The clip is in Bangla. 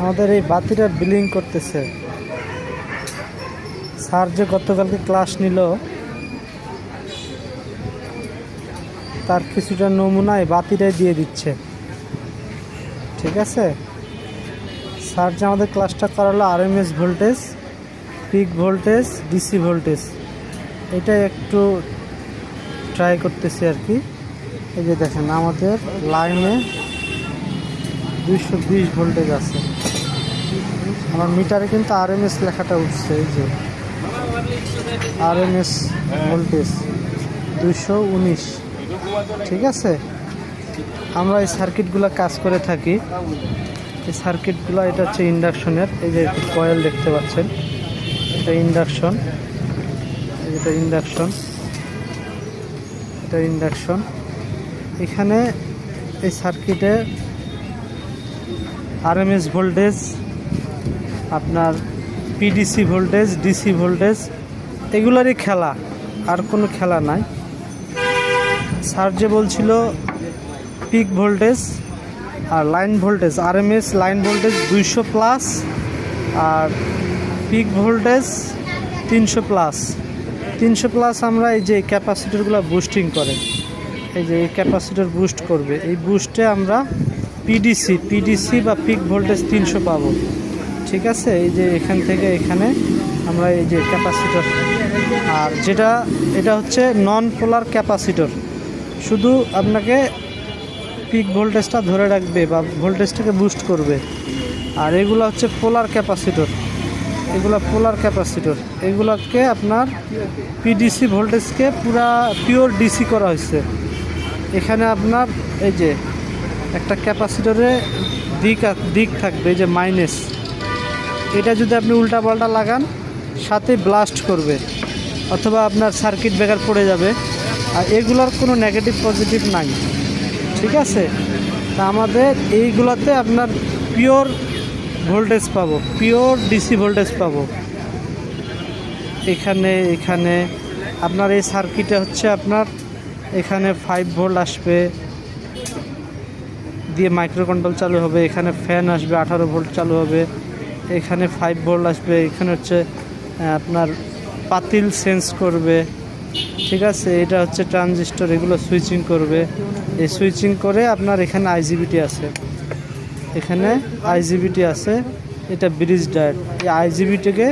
আমাদের এই বাতিটা বিলিং করতেছে। স্যার যে গতকালকে ক্লাস নিল তার কিছুটা নমুনা এই বাতিটাই দিয়ে দিচ্ছে। ঠিক আছে, স্যার যে আমাদের ক্লাসটা করালো RMS voltage, peak voltage, DC voltage, এটা একটু ট্রাই করতেছি আর কি। এই যে দেখেন আমাদের লাইনে 220 ভোল্টেজ আছে, আমার মিটারে কিন্তু আরএমএস লেখাটা উঠছে। এই যে আরএমএস ভোল্টেজ 219। ঠিক আছে, আমরা এই সার্কিটগুলো কাজ করে থাকি। এই সার্কিটগুলো এটা হচ্ছে ইন্ডাকশনের। এই যে কয়েল দেখতে পাচ্ছেন, এটা ইন্ডাকশন, এটা ইন্ডাকশন, এটা ইন্ডাকশন। এখানে এই সার্কিটে আরএমএস ভোল্টেজ, আপনার পিডিসি ভোল্টেজ, ডিসি ভোল্টেজ, এগুলোরই খেলা, আর কোনো খেলা নাই। স্যার যে বলছিল পিক ভোল্টেজ আর line voltage, RMS line voltage 200 plus আর পিক ভোল্টেজ 300 প্লাস। 300 প্লাস আমরা এই যে ক্যাপাসিটরগুলো বুস্টিং করে, এই যে এই ক্যাপাসিটর বুস্ট করবে, এই বুস্টে আমরা পিডিসি বা পিক ভোল্টেজ 300 পাবো। ঠিক আছে, এই যে এখান থেকে এখানে আমরা এই যে ক্যাপাসিটর, আর এটা হচ্ছে নন পোলার ক্যাপাসিটর, শুধু আপনাকে পিক ভোল্টেজটা ধরে রাখবে বা ভোল্টেজটাকে বুস্ট করবে। আর এগুলো হচ্ছে পোলার ক্যাপাসিটর, এগুলো পোলার ক্যাপাসিটর, এগুলোকে আপনার পিডিসি ভোল্টেজকে পুরা পিওর ডিসি করা হয়েছে। এখানে আপনার এই যে একটা ক্যাপাসিটরে দিক থাকবে, এই যে মাইনাস, এটা যদি আপনি উল্টা পাল্টা লাগান সাথে ব্লাস্ট করবে অথবা আপনার সার্কিট ব্রেকার পড়ে যাবে। আর এগুলোর কোনো নেগেটিভ পজিটিভ নাই। ঠিক আছে, তা আমাদের এইগুলোতে আপনার পিওর ভোল্টেজ পাবো, পিওর ডিসি ভোল্টেজ পাবো। এখানে আপনার এই সার্কিটে হচ্ছে আপনার এখানে 5 ভোল্ট আসবে দিয়ে মাইক্রো কন্ট্রোল চালু হবে, এখানে ফ্যান আসবে 18 ভোল্ট চালু হবে, এখানে 5 ভোল্ট আসবে, এখানে হচ্ছে আপনার পাতিল সেন্স করবে। ঠিক আছে, এটা হচ্ছে ট্রানজিস্টর, এগুলো সুইচিং করবে। এই সুইচিং করে আপনার এখানে আইজিবিটি আছে, এখানে আইজিবিটি আছে, এটা ব্রিজ ডায়োড। এই আইজিবিটিকে